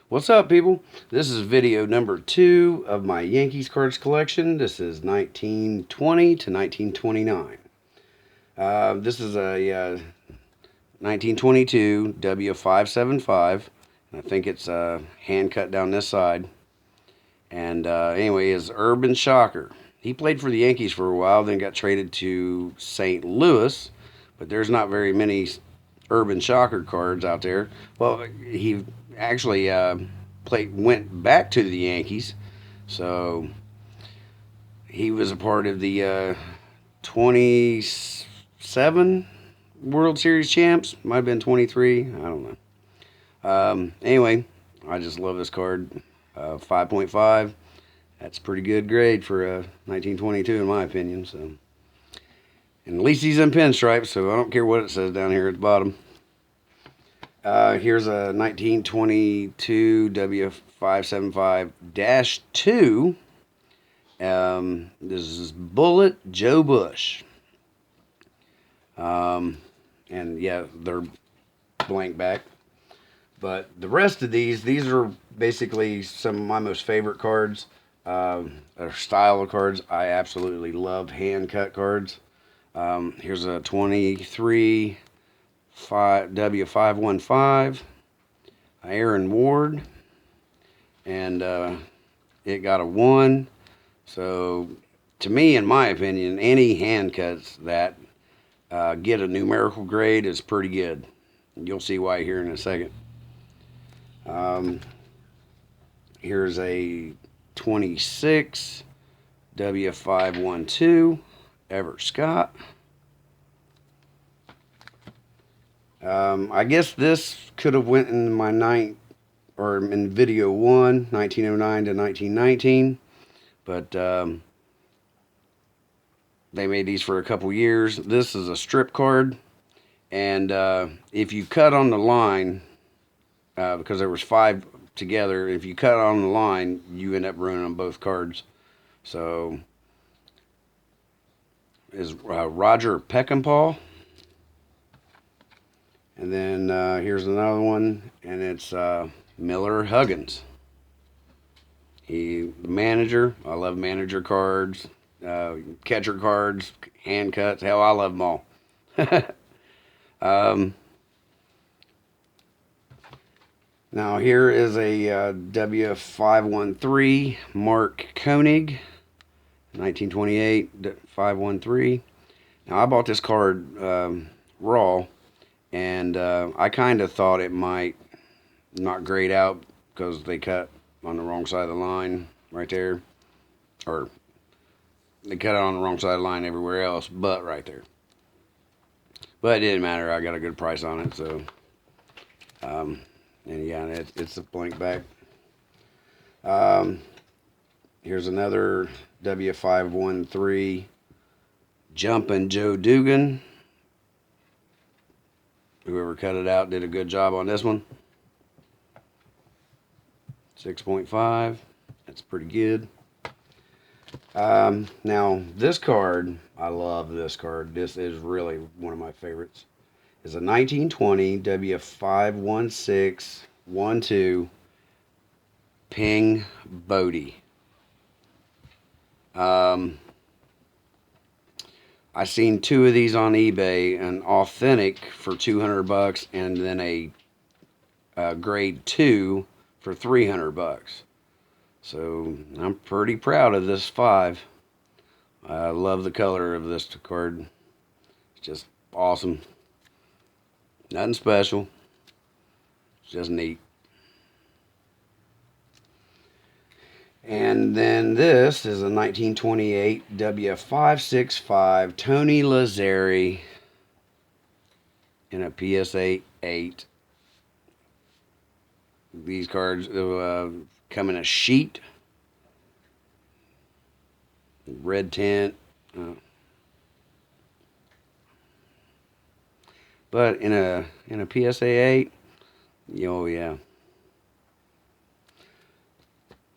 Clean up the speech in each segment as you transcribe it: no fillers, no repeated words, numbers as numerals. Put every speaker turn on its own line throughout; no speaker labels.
What's up, people? This is video number 2 of my Yankees cards collection. This is 1920 to 1929. This is a 1922 W575. I think it's hand cut down this side. And anyway, is Urban Shocker. He played for the Yankees for a while, then got traded to St. Louis. But there's not very many Urban Shocker cards out there. Well, he actually went back to the Yankees, so he was a part of the 27 World Series champs. Might have been 23. I don't know. Anyway, I just love this card. 5.5. That's a pretty good grade for 1922, in my opinion. So, and at least he's in pinstripes, so I don't care what it says down here at the bottom. Here's a 1922 W575-2. This is Bullet Joe Bush. And yeah, they're blank back. But the rest of these are basically some of my most favorite cards. Or style of cards. I absolutely love hand cut cards. Here's a 23 W515 Aaron Ward, and it got a 1. So to me, in my opinion, any hand cuts that get a numerical grade is pretty good. You'll see why here in a second. Here's a 26 W512 Everett Scott. I guess this could have went in my in video 1, 1909 to 1919, but they made these for a couple years. This is a strip card, and if you cut on the line, because there was 5 together, if you cut on the line, you end up ruining both cards. So, is Roger Peckinpah. And then here's another one, and it's Miller Huggins. The manager. I love manager cards, catcher cards, hand cuts. Hell, I love them all. Now here is a W513 Mark Koenig, 1928 513. Now I bought this card raw. And I kind of thought it might not grade out because they cut on the wrong side of the line right there. Or they cut it on the wrong side of the line everywhere else but right there. But it didn't matter. I got a good price on it. So, and yeah, it's a blank back. Here's another W513 Jumpin' Joe Dugan. Whoever cut it out did a good job on this one. 6.5. That's pretty good. Now, this card, I love this card. This is really one of my favorites. It's a 1920 W516-12 Ping Bodie. I seen 2 of these on eBay, an authentic for $200 and then a grade 2 for $300. So I'm pretty proud of this 5. I love the color of this card. It's just awesome. Nothing special. It's just neat. And then this is a 1928 W565 Tony Lazzeri in a PSA 8. These cards come in a sheet, red tint, but in a PSA 8. Oh yeah.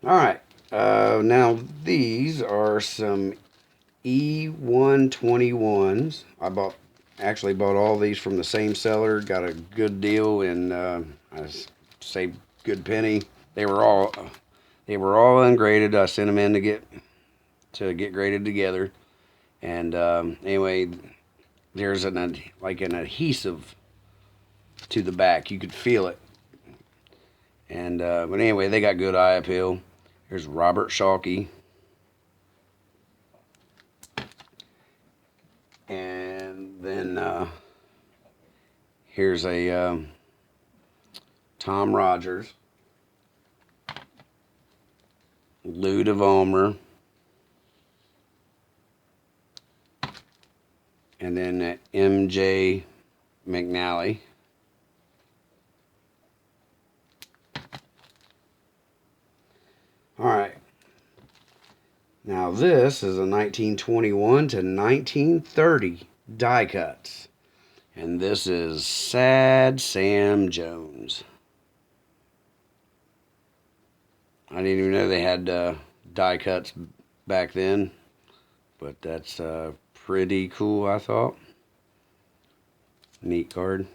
All right. Now these are some E121s. I actually bought all these from the same seller. Got a good deal, and I saved a good penny. they were all ungraded. I sent them in to get graded together. And anyway, there's like an adhesive to the back. You could feel it. And but anyway, they got good eye appeal. Here's Robert Schalke. And then here's a Tom Rogers, Lou DeVomer, and then MJ McNally. All right. Now this is a 1921 to 1930 die cuts. And this is Sad Sam Jones. I didn't even know they had die cuts back then. But that's pretty cool, I thought. Neat card.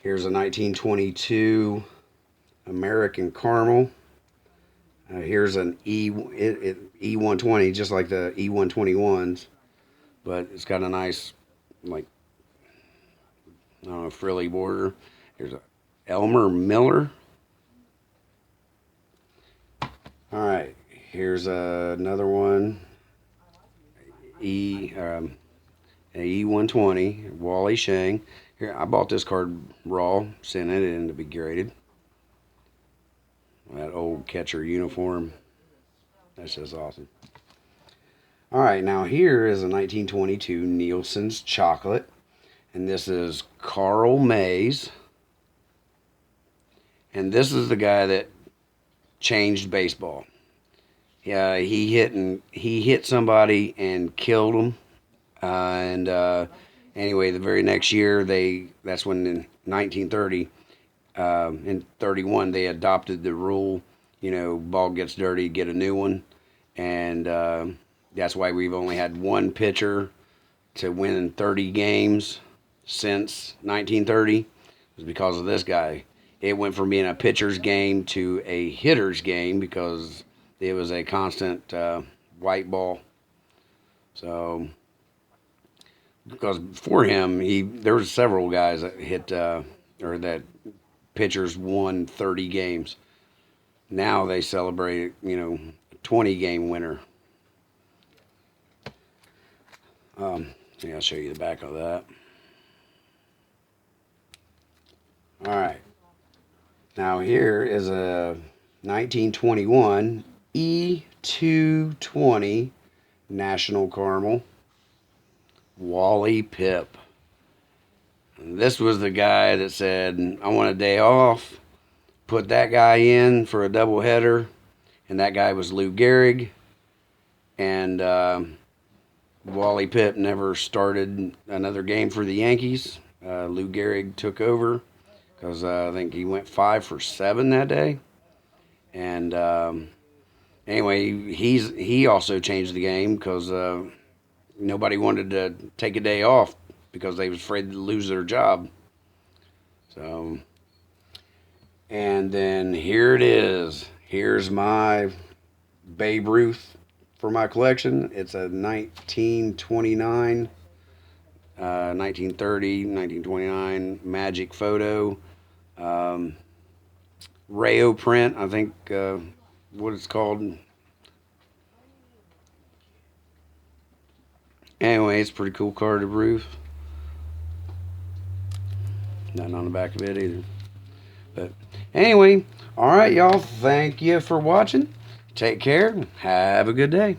Here's a 1922 American Caramel. Here's an E120, just like the E121s, but it's got a nice, like, I don't know, frilly border. Here's a Elmer Miller. All right, here's another one. An E120, Wally Shang. Here, I bought this card raw, sent it in to be graded. That old catcher uniform. That's just awesome. All right, now here is a 1922 Nielsen's Chocolate. And this is Carl Mays. And this is the guy that changed baseball. Yeah, he hit somebody and killed him. Anyway, the very next year, that's when in 1930, in 31, they adopted the rule, ball gets dirty, get a new one. And that's why we've only had one pitcher to win 30 games since 1930. It was because of this guy. It went from being a pitcher's game to a hitter's game because it was a constant white ball. So, because before him, there was several guys that hit, or that pitchers won 30 games. Now they celebrate, a 20-game winner. I think I'll show you the back of that. All right. Now here is a 1921 E220 National Caramel, Wally Pipp. And this was the guy that said, I want a day off. Put that guy in for a doubleheader. And that guy was Lou Gehrig. And Wally Pipp never started another game for the Yankees. Lou Gehrig took over because I think he went 5 for 7 that day. And anyway, he also changed the game because nobody wanted to take a day off because they was afraid to lose their job. So, and then here it is. Here's my Babe Ruth for my collection. It's a 1929, 1930, 1929 Magic Photo. Rayo print, I think what it's called. Anyway, it's a pretty cool card of Ruth. Nothing on the back of it either. But anyway, all right, y'all. Thank you for watching. Take care. Have a good day.